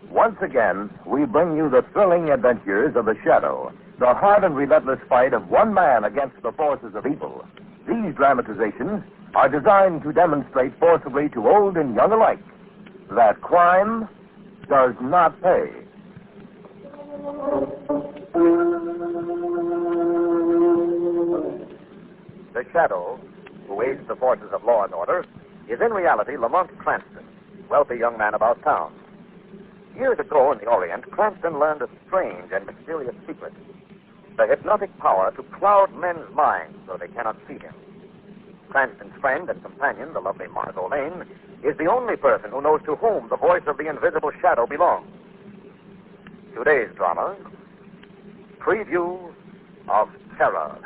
Once again, we bring you the thrilling adventures of the Shadow, the hard and relentless fight of one man against the forces of evil. These dramatizations are designed to demonstrate forcibly to old and young alike that crime does not pay. The Shadow, who aids the forces of law and order, is in reality Lamont Cranston, wealthy young man about town. Years ago in the Orient, Cranston learned a strange and mysterious secret: the hypnotic power to cloud men's minds so they cannot see him. Cranston's friend and companion, the lovely Margot Lane, is the only person who knows to whom the voice of the invisible Shadow belongs. Today's drama, Preview of Terror.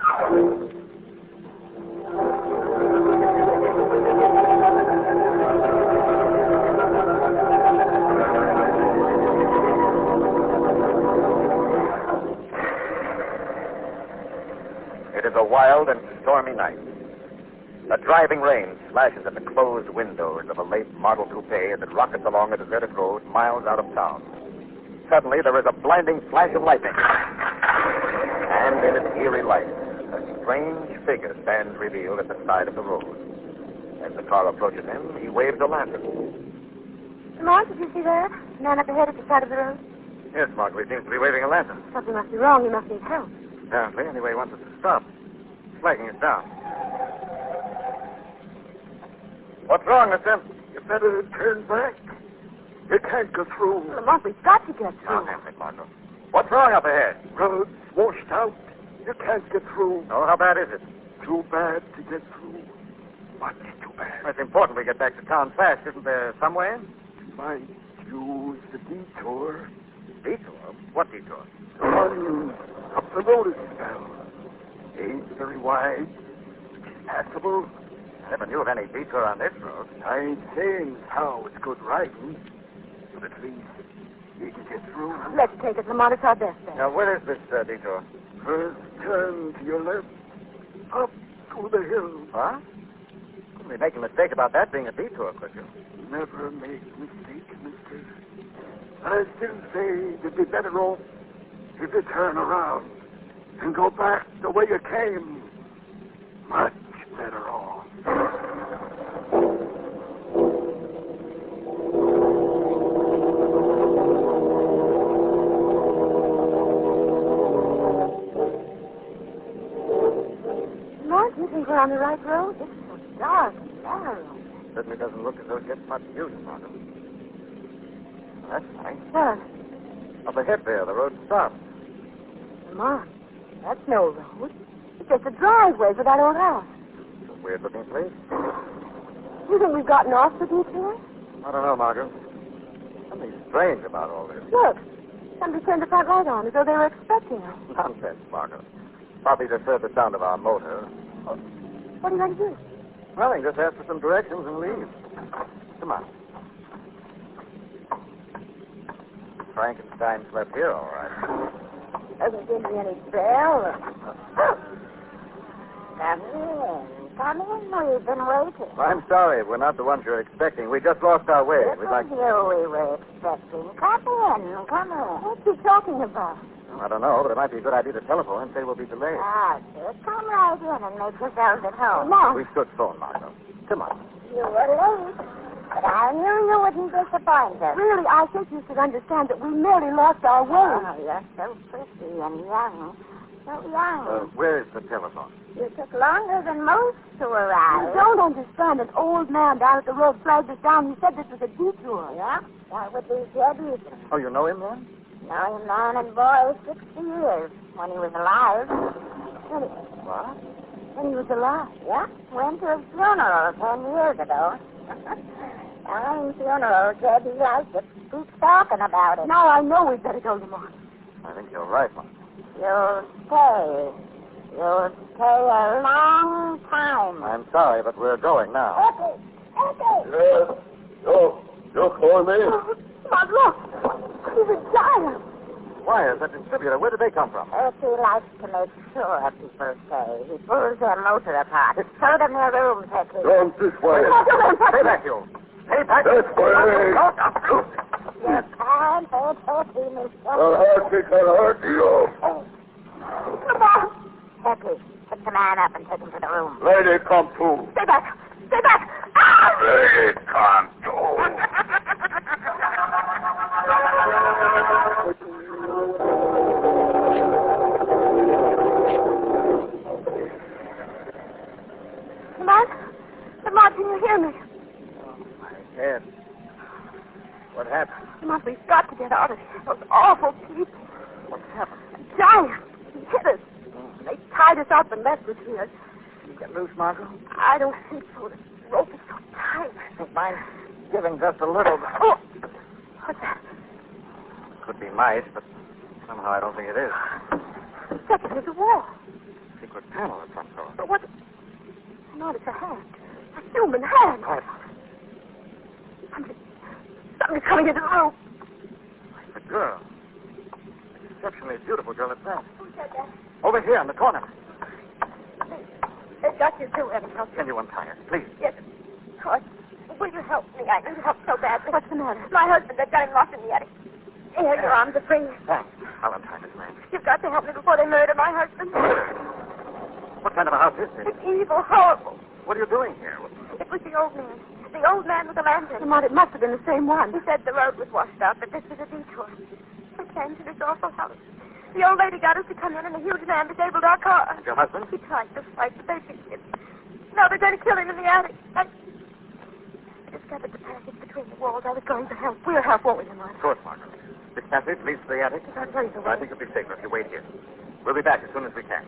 It is a wild and stormy night. A driving rain slashes at the closed windows of a late model coupe as it rockets along a deserted road miles out of town. Suddenly, there is a blinding flash of lightning. And in its eerie light, a strange figure stands revealed at the side of the road. As the car approaches him, he waves a lantern. Lamont, did you see that? The man up ahead at the side of the road? Yes, Margaret, he seems to be waving a lantern. Something must be wrong. He must need help. Apparently, anyway, he wants us to stop. He's flagging us down. What's wrong, mister? You better turn back. You can't go through. Lamont, we've got to get through. Oh, damn it, Margot. What's wrong up ahead? Road's washed out. You can't get through. Oh, how bad is it? Too bad to get through. Much too bad. It's important we get back to town fast. Isn't there some way? Might use the detour. Detour? What detour? Run up the road a spell. Ain't very wide. It's passable. I never knew of any detour on this road. I ain't saying how it's good riding, but at least you can get through. Let's take it, Lamont. It's our best bet. Now, where is this detour? First turn to your left, up to the hill. Huh? Couldn't be making a mistake about that being a detour, could you? Never make mistakes, mister. I still say you'd be better off if you turn around and go back the way you came. Much better off. Lamont, you think we're on the right road? It's so dark and narrow. Certainly doesn't look as though it gets much use, Margot. That's nice. What? Up ahead there, the road stops. Lamont, that's no road. It's just a driveway for that old house. It's a weird-looking place. You think we've gotten off the detour? I don't know, Margot. Something strange about all this. Look, somebody turned the front light on as though they were expecting us. Nonsense, Margot. Probably just heard the sound of our motor. What are you going to do? Nothing, just ask for some directions and leave. Come on. Frankenstein slept here, all right. Doesn't give me any thrill. Come in. Come in. We've been waiting. Well, I'm sorry. We're not the ones you're expecting. We just lost our way. It was you we were expecting. Come in. Come in. What's he talking about? I don't know, but it might be a good idea to telephone and say we'll be delayed. Ah, just come right in and make yourselves at home. No. We should phone, Margot. Come on. You were late, but I knew you wouldn't disappoint us. Really, I think you should understand that we merely lost our way. Oh, you're so pretty and young. So young. Where's the telephone? You took longer than most to arrive. You don't understand. An old man down at the road flagged us down. He said this was a detour. Yeah? That would be Jed Eaton. Oh, you know him, then? Know him, man and boy, 60 years when he was alive. What? When he was alive? Yeah. Went to his funeral 10 years ago. Fine funeral, Jed. He liked it. Keeps talking about it. Now I know we'd better go, Lamont. I think you're right, Mom. You'll stay. You'll stay a long time. I'm sorry, but we're going now. Eddie! Eddie! Yes. You call me? Lamont, look. He's a giant. Why is that distributor? Where did they come from? Eddie likes to make sure people stay. He pulls their motor apart. Show them their rooms, Eddie. Come this way. Stay back, you. Stay back. This way. You can't hurt Eddie, Mr. I'll hurt me, can hurt you. Lamont. Eddie, pick the man up and take him to the room. Lady, come too. Stay back. Stay back. Ah! Lady, come too. Lamont, can you hear me? My head. What happened? Lamont, we've got to get out of here. Those awful people. What happened? A giant. He hit us. They tied us up and left us here. Did you get loose, Margot? I don't think so. The rope is so tight. I think mine's giving just a little. Oh! What's that? Could be mice, but somehow I don't think it is. Second, there's a wall. Secret panel of some sort. But what? No, it's a hand. A human hand. What? Somebody's coming into the room. The girl. Exceptionally beautiful girl at that. Who said that? Over here in the corner. They've got you too, Eddie. Can you untie her, please? Yes. Oh, will you help me? I need help so badly. What's the matter? My husband, they've got him locked in the attic. Here, your arms are free. Thanks. I'll untie this man. You've got to help me before they murder my husband. What kind of a house is this? It's evil, horrible. What are you doing here? It was the old man. The old man with the lantern. Lamont, it must have been the same one. He said the road was washed out, but this was a detour. We came to this awful house. The old lady got us to come in, and the huge man disabled our car. And your husband? He tried to fight the basic kids. Now they're going to kill him in the attic. I discovered the passage between the walls. I was going to help. We'll help, won't we, Lamont? Of course, Margaret. This passage leads to the attic? That way the I way. think it'll be safer if you wait here. We'll be back as soon as we can.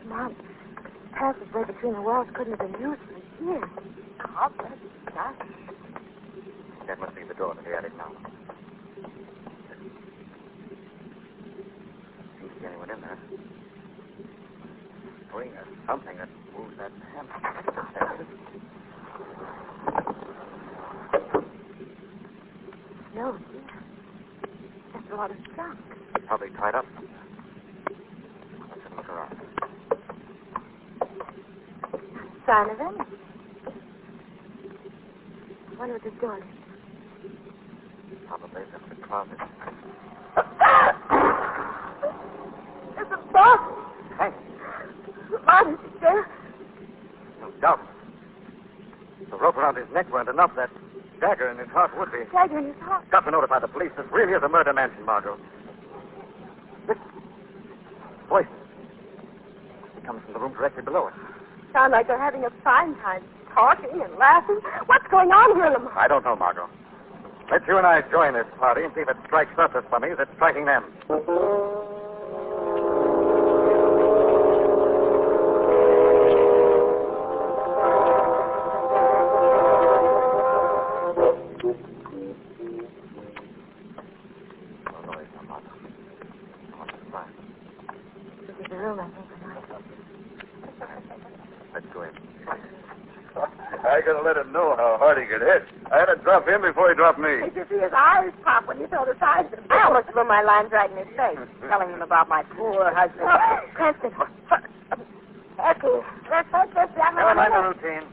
Lamont, the passageway between the walls couldn't have been used for years. Cobwebs, dust. That must be the door to the attic now. Seems to be anyone in there. Swing or something that moves that hand. There it is. No, that's a lot of junk. Probably tied up. Let's have a look around. Sign of anything. I wonder what this door is. Probably that's the closet. There's a box. Hank, Lamont, is it there? no doubt. The rope around his neck weren't enough. That dagger in his heart would be. Dagger in his heart. Got to notify the police. This really is a murder mansion, Margot. Listen. Voice. It comes from the room directly below us. Sound like they're having a fine time, talking and laughing. What's going on here, Lamont? I don't know, Margot. Let's you and I join this party and see if it strikes us as funny as it's striking them. No noise, no Margot. No one's fine. This is the room, I think, Lamont. Let's go in. I gotta let him know how hard he could hit. I had to drop him before he dropped me. Did you see his eyes pop when you saw the size of him? I almost blew my lines right in his face, telling him about my poor husband. Oh, Cranston. Eddie, let's take this young Never mind the man. routine.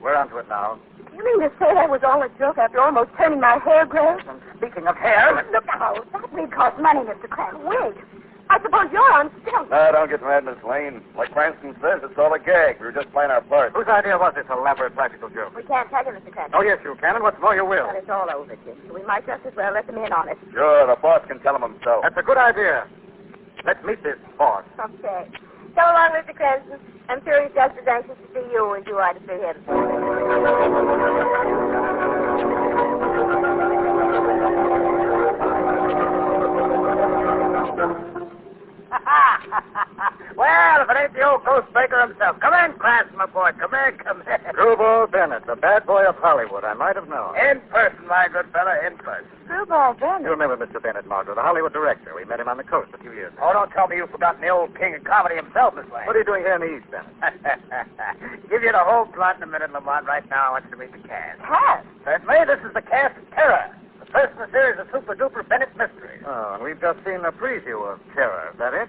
We're onto it now. You mean to say that was all a joke after almost turning my hair gray? And speaking of hair, Look out. That wig costs money, Mr. Cranston. Wig? I suppose you're on stilts. No, don't get mad, Miss Lane. Like Cranston says, it's all a gag. We were just playing our part. whose idea was this elaborate practical joke? We can't tell you, Mr. Cranston. Oh, yes, you can, and what's more, you will. But it's all over, Jim. So we might just as well let them in on it. Sure, the boss can tell him himself. That's a good idea. Let's meet this boss. Okay. Come along, Mr. Cranston. I'm sure he's just as anxious to see you as you are to see him. Well, if it ain't the old Ghostbreaker himself. Come in, Cranston, my boy. Come in. Screwball Bennett, the bad boy of Hollywood. I might have known. In person, my good fella, in person. Screwball You Bennett. remember Mr. Bennett, Margot, the Hollywood director. We met him on the coast a few years ago. Oh, don't tell me you've forgotten the old king of comedy himself, Miss Lane. What are you doing here in the East, Bennett? Give you the whole plot in a minute, Lamont. Right now, I want you to meet the cast. Cast? Certainly, this is the cast of Terror. The first in the series of super-duper Bennett mysteries. Oh, and we've just seen a preview of Terror. Is that it?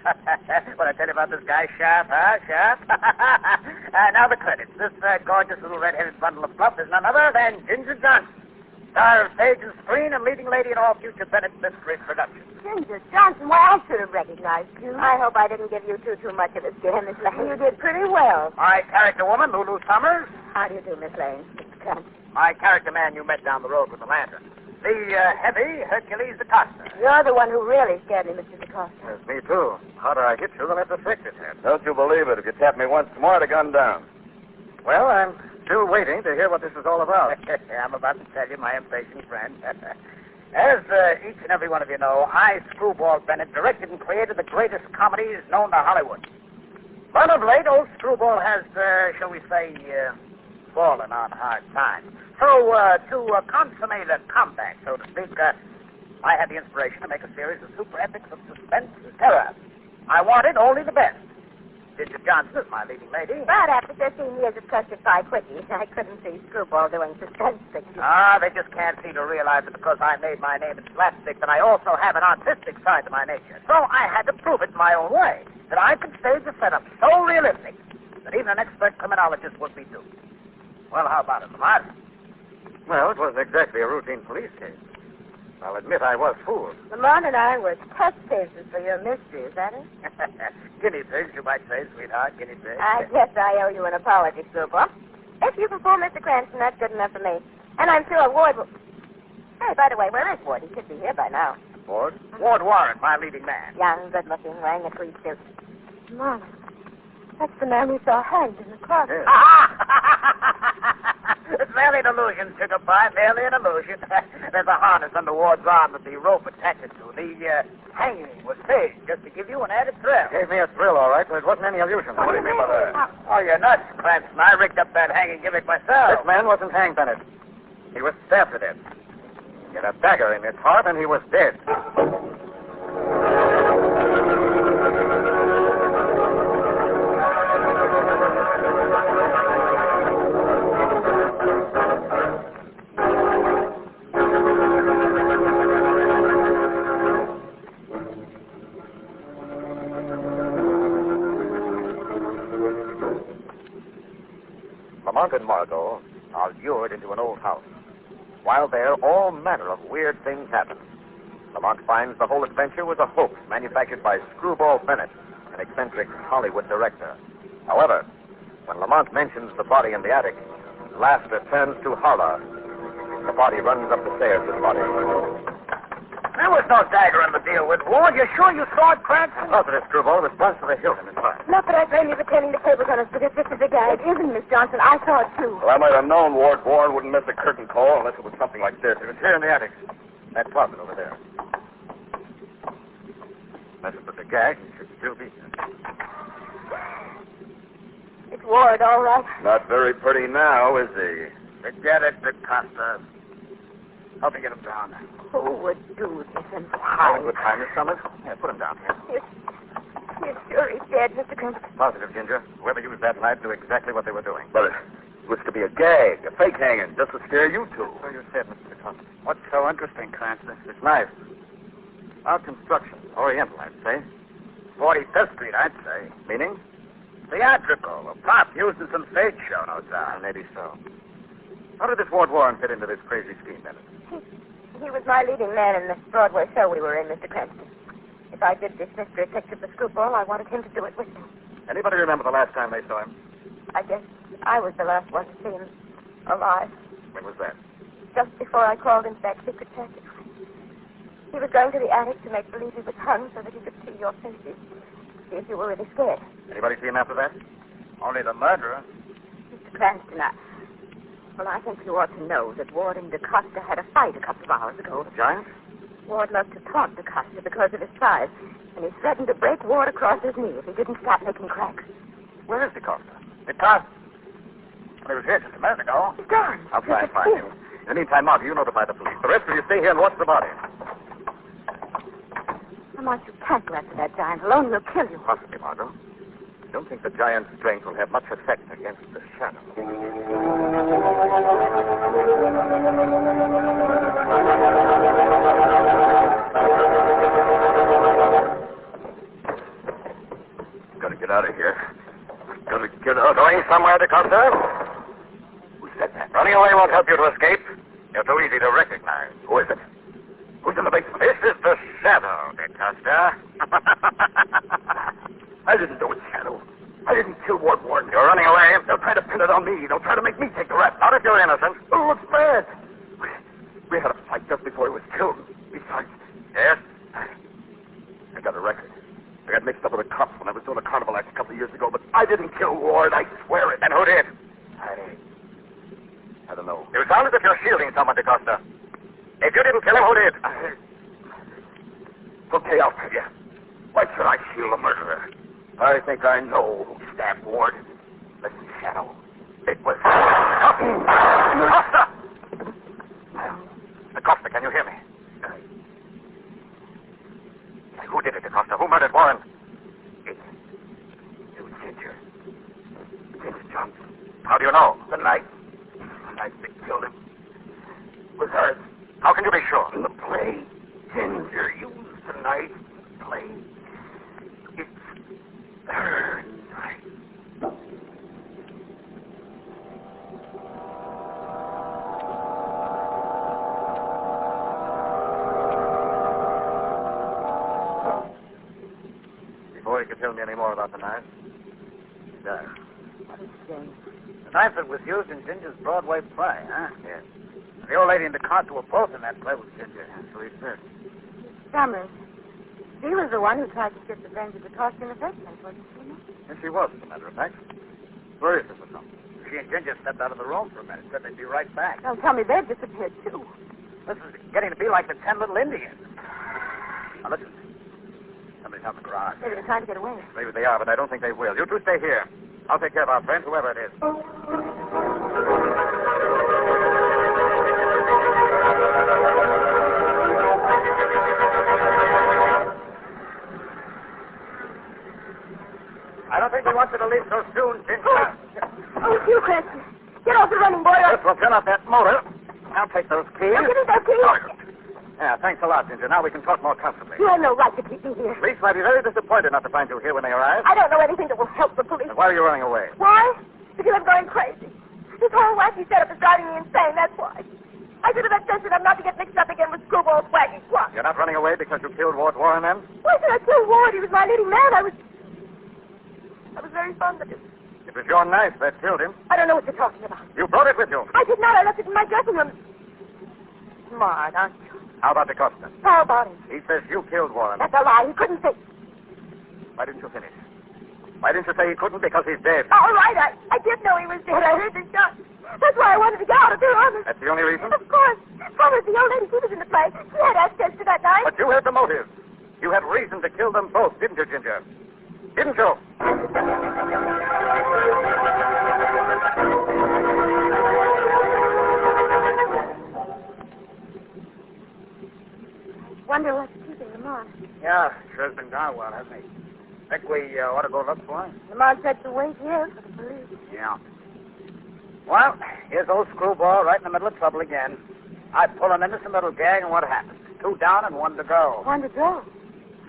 What I tell you about this guy, Sharp, huh? Sharp? Now the credits. This gorgeous little red-headed bundle of fluff is none other than Ginger Johnson, star of stage and screen and leading lady in all future Bennett mystery productions. Ginger Johnson. Why, I should have recognized you. I hope I didn't give you too much of a scare, Miss Lane. You did pretty well. My character woman, Lulu Summers. How do you do, Miss Lane? Mr. Cranston. My character man you met down the road with the lantern. The heavy Hercules Acosta. You're the one who really scared me, Mr. DaCosta. Yes, me too. Harder I hit you, the less effect it had. Don't you believe it? If you tap me once more, I'd have gone down. Well, I'm still waiting to hear what this is all about. I'm about to tell you, my impatient friend. As each and every one of you know, I, Screwball Bennett, directed and created the greatest comedies known to Hollywood. But of late, old Screwball has, shall we say, fallen on hard times. So, to consummate a comeback, so to speak, I had the inspiration to make a series of super epics of suspense and terror. I wanted only the best. Ginger Johnson is my leading lady. But after 15 years of trusted by quickies, I couldn't see Screwball doing suspense pictures. They just can't seem to realize that because I made my name in slapstick that I also have an artistic side to my nature. So I had to prove it my own way, that I could stage a setup so realistic that even an expert criminologist would be duped. Well, how about it, Lamont? Well, it wasn't exactly a routine police case. I'll admit I was fooled. Lamont and I were test cases for your mystery, is that it? Guinea pigs, you might say, sweetheart, guinea pigs. I guess I owe you an apology, Screwball. If you can fool Mr. Cranston, that's good enough for me. And I'm sure Ward will... Hey, by the way, where is Ward? He should be here by now. Ward? Ward Warren, my leading man. Young, good-looking, wearing a tweed suit. Mom, that's the man we saw hanged in the closet. Yes. It's merely an illusion, sugar pie, merely an illusion. There's a harness under Ward's arm that the rope attaches to. The hanging was staged just to give you an added thrill. Gave me a thrill, all right, but it wasn't any illusion. What do you mean by that? Oh, you're nuts, Cranston. I rigged up that hanging gimmick myself. This man wasn't hanged, Bennett. He was stabbed to death. He had a dagger in his heart, and he was dead. Lamont and Margot are lured into an old house. While there, all manner of weird things happen. Lamont finds the whole adventure was a hoax manufactured by Screwball Bennett, an eccentric Hollywood director. However, when Lamont mentions the body in the attic, laughter turns to horror. The body runs up the stairs with the body. There was no dagger in the deal with Ward. You sure you saw it, Cranston? Positive, Screwball. It was plunged to the hilt in his heart. Not that I blame you for turning the tables on us, but if this is the guy, it isn't, Miss Johnson. I saw it, too. Well, I might have known Ward Warren wouldn't miss a curtain call unless it was something like this. It was here in the attic. That closet over there. Unless it was a gag, it should still be here. It's Ward, all right. Not very pretty now, is he? Forget it, DaCosta. Help me get him down. Who would do this and Having a good time, Miss Summers? Yeah, put him down here. You're sure he's dead, Mr. Cranston? Positive, Ginger. Whoever used that knife knew exactly what they were doing. But it was to be a gag, a fake hanging, just to scare you two. So you said, Mr. DeCosta. What's so interesting, Cranston? This knife. Our construction. Oriental, I'd say. 45th Street, I'd say. Meaning? Theatrical, a prop used in some stage show, no doubt. Maybe so. How did this Ward Warren fit into this crazy scheme, Bennett? He was my leading man in the Broadway show we were in, Mr. Cranston. If I did this mystery picture for Screwball, I wanted him to do it with me. Anybody remember the last time they saw him? I guess I was the last one to see him alive. When was that? Just before I crawled into that secret passageway. He was going to the attic to make believe he was hung so that he could see your faces. see if you were really scared. Anybody see him after that? Only the murderer. Mr. Cranston, I think you ought to know that Ward and DaCosta had a fight a couple of hours ago. The giant? Ward loved to taunt DaCosta because of his size, and he threatened to break Ward across his knee if he didn't stop making cracks. Where is DaCosta? Because he was here just a minute ago. He's gone. I'll try and find him. In the meantime, Marty, you notify the police. The rest of you stay here and watch the body. Lamont, you can't go after that giant alone. He'll kill you. Possibly, Margot. I don't think the giant's strength will have much effect against the shadow. Gotta get out of here. Gotta get out. Going somewhere, DaCosta? Who said that? Running away won't help you to escape. You're too easy to recognize. Who is it? Who's in the basement? This is the shadow, DaCosta. I didn't do it, Shadow. I didn't kill Ward Warden. You're running away. They'll try to pin it on me. They'll try to make me take the rap. Not if you're innocent. Oh, it looks bad. We had a fight just before he was killed. Besides, Yes? I got a record. I got mixed up with the cops when I was doing a carnival act a couple of years ago, but I didn't kill Ward. I swear it. And who did? I don't know. You sound as if you're shielding someone, DaCosta. If you didn't kill him, who did? Okay, I'll tell you. Why should I shield a murderer? I think I know who stabbed Ward. Listen, Shadow. It was... DaCosta! DaCosta, can you hear me? Who did it, DaCosta? Who murdered Warren? It was Ginger. Ginger Johnson. How do you know? The knife that killed him was hers. How can you be sure? In the play, Ginger used the knife in the play. It's her knife. Before you could tell me any more about the knife, there. What a shame. The knife that was used in Ginger's Broadway play, huh? Yes. The old lady and DaCosta were both in that play with Ginger. So he said. Summers. She was the one who tried to get revenge of DaCosta in the first place, wasn't she? Yes, she was, as a matter of fact. Where is this or something? She and Ginger stepped out of the room for a minute, said they'd be right back. Don't tell me they've disappeared, too. This is getting to be like the 10 Little Indians. Now, listen. Somebody's out in the garage. Maybe they're trying to get away. Maybe they are, but I don't think they will. You two stay here. I'll take care of our friends, whoever it is. I don't think they want you to leave so soon, Ginger. Oh, it's you, Cranston. Get off the running, boy. Let's turn off that motor. I'll take those keys. Give me that key. Yeah, thanks a lot, Ginger. Now we can talk more comfortably. You have no right to keep me here. Police might be very disappointed not to find you here when they arrive. I don't know anything that will help the police. Then why are you running away? Why? Because I'm going crazy. This whole wacky setup is driving me insane, that's why. I should have insisted I'm not to get mixed up again with Screwball's wacky plot. You're not running away because you killed Ward Warren, then? Why should I kill Ward? He was my leading man. I was very fond of him. It was your knife that killed him. I don't know what you're talking about. You brought it with you. I did not. I left it in my dressing room. Smart, aren't you? How about DaCosta? How about him? He says you killed Warren. That's a lie. He couldn't say. Why didn't you finish? Why didn't you say he couldn't because he's dead? All right. I did know he was dead. I heard the shot. That's why I wanted to get out of there, honest. That's the only reason? Of course. Thomas, the old lady, she was in the play. She had access to that knife. But you had the motive. You had reason to kill them both, didn't you, Ginger? Didn't you? Wonder what's keeping them on. Yeah, sure has been gone well, hasn't he? Think we ought to go look for him? Lamont said to wait here for the police. Yeah. Well, here's old Screwball right in the middle of trouble again. I pull an innocent little gang, and what happens? 2 down and 1 to go. 1 to go.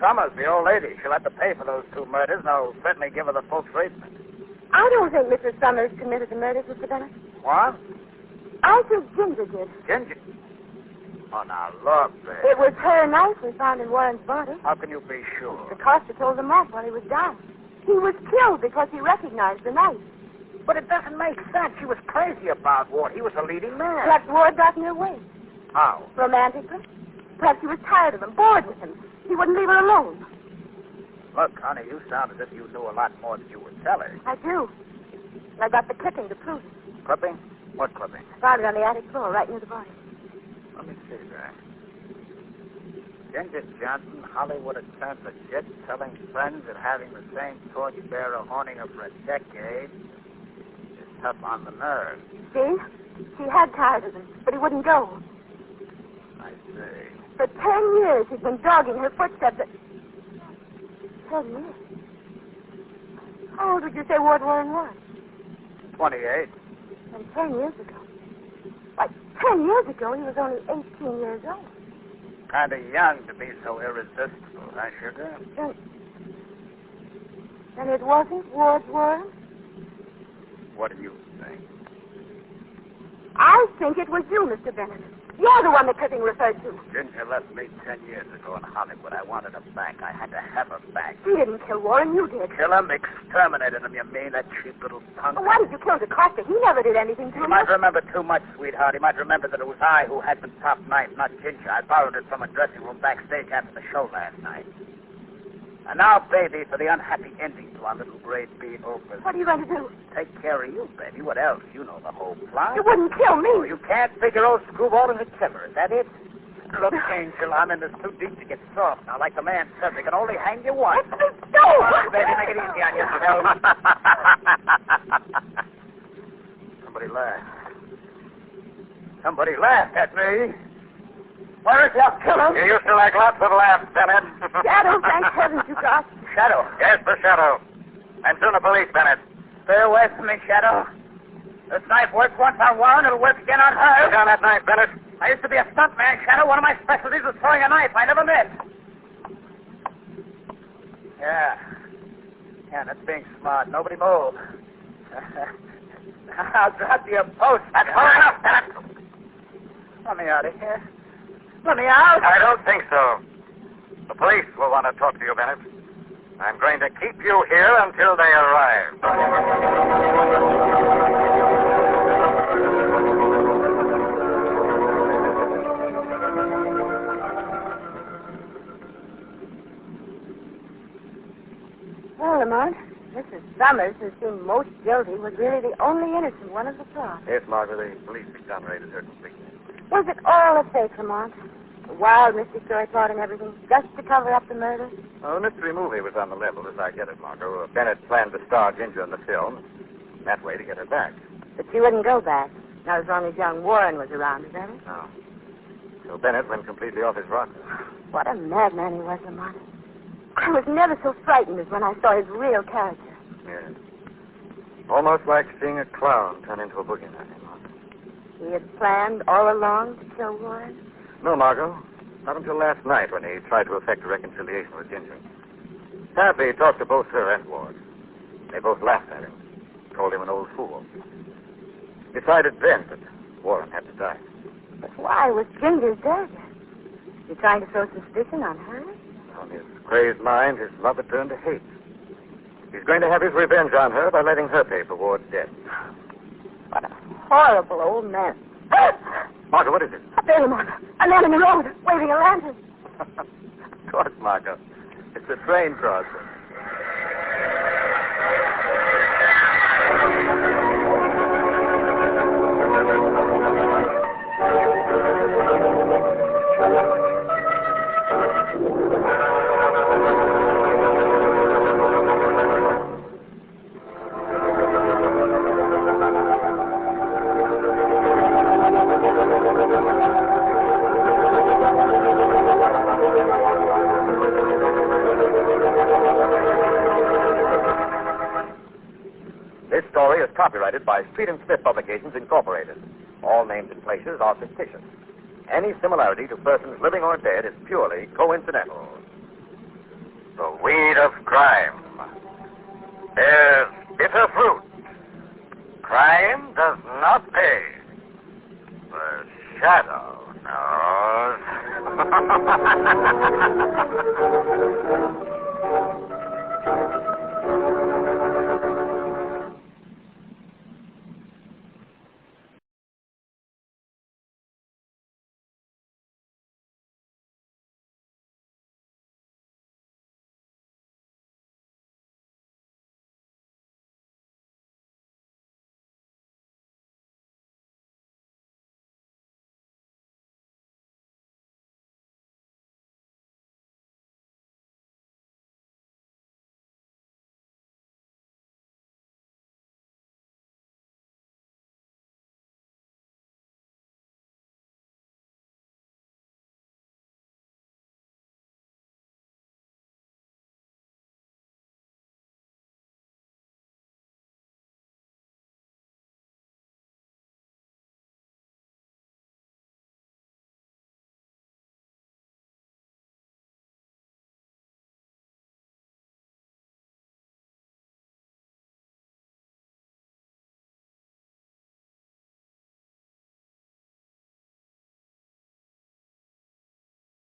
Summers, the old lady, she'll have to pay for those 2 murders, and I'll certainly give her the full treatment. I don't think Mrs. Summers committed the murders, Mr. Bennett. What? I think Ginger did. Ginger? Oh, now, look, there. It was her knife we found in Warren's body. How can you be sure? DaCosta told him off while he was dying. He was killed because he recognized the knife. But it doesn't make sense. She was crazy about Ward. He was a leading man. Perhaps Ward got in her way. How? Romantically. Perhaps he was tired of him, bored with him. He wouldn't leave her alone. Look, honey, you sound as if you knew a lot more than you were telling. I do. And I got the clipping to prove it. Clipping? What clipping? I found it on the attic floor, right near the body. Let me see that. Ginger Johnson, Hollywood attempt a jit, telling friends that having the same torchbearer haunting her for a decade is tough on the nerves. See? She had tired of him, but he wouldn't go. I see. For 10 years, he'd been dogging her footsteps. 10 years? How old would you say Ward Warren was? 28. And 10 years ago. Why, 10 years ago, he was only 18 years old. Kind of young to be so irresistible, huh, Sugar? Then it wasn't Ward Warren? What do you think? I think it was you, Mr. Bennett. You're the one the clipping referred to. Ginger left me 10 years ago in Hollywood. I wanted her back. I had to have her back. He didn't kill Warren, you did. Kill him? Exterminated him, you mean? That cheap little punk? Well, why did you kill DeCosta? He never did anything to He him. might remember too much, sweetheart. He might remember that it was I who had the top knife, not Ginger. I borrowed it from a dressing room backstage after the show last night. And now, baby, for the unhappy ending to our little grade B opus. What are you going to do? Take care of you, baby. What else? You know the whole plot. You wouldn't kill me. Oh, you can't figure old screwball into clever. Is that it? Look, Angel, I'm in this too deep to get soft. Now, like the man says, they can only hang you once. Let me go. Look, baby, make it easy on yourself. Somebody laughed. Somebody laughed at me. Where is your killer? You used to like lots of laughs, Bennett. Shadow, thank heavens you got. Shadow. Yes, the Shadow. And soon the police, Bennett. Stay away from me, Shadow. This knife worked once on Warren, it'll work again on her. Put down that knife, Bennett. I used to be a stuntman, Shadow. One of my specialties was throwing a knife. I never missed. Yeah, that's being smart. Nobody move. I'll drop you a post. That's far enough, Bennett. Let me out of here. Let me out. I don't think so. The police will want to talk to you, Bennett. I'm going to keep you here until they arrive. Well, Lamont, Mrs. Summers, who seemed most guilty, was really the only innocent one of the plot. Yes, Margaret, the police exonerated her completely. Was it all a fake, Lamont? A wild mystery story plot and everything, just to cover up the murder? Well, the mystery movie was on the level, as I get it, Margot. Bennett planned to star Ginger in the film, that way to get her back. But she wouldn't go back, not as long as young Warren was around, is that it? No. So Bennett went completely off his rocker. What a madman he was, Lamont. I was never so frightened as when I saw his real character. Yes. Almost like seeing a clown turn into a boogeyman, Margot. He had planned all along to kill Warren? No, Margot. Not until last night when he tried to effect a reconciliation with Ginger. Apparently, he talked to both her and Ward. They both laughed at him, called him an old fool. Decided then that Warren had to die. But why was Ginger dead? You trying to throw suspicion on her? On his crazed mind, his love had turned to hate. He's going to have his revenge on her by letting her pay for Ward's death. What a horrible old man. Margot, what is it? Up there, Lamont. A man in the road, waving a lantern. Of course, Margot. It's a train crossing. This story is copyrighted by Street and Smith Publications, Incorporated. All names and places are fictitious. Any similarity to persons living or dead is purely coincidental. The weed of crime. There's bitter fruit. Crime does not pay. The shadow knows.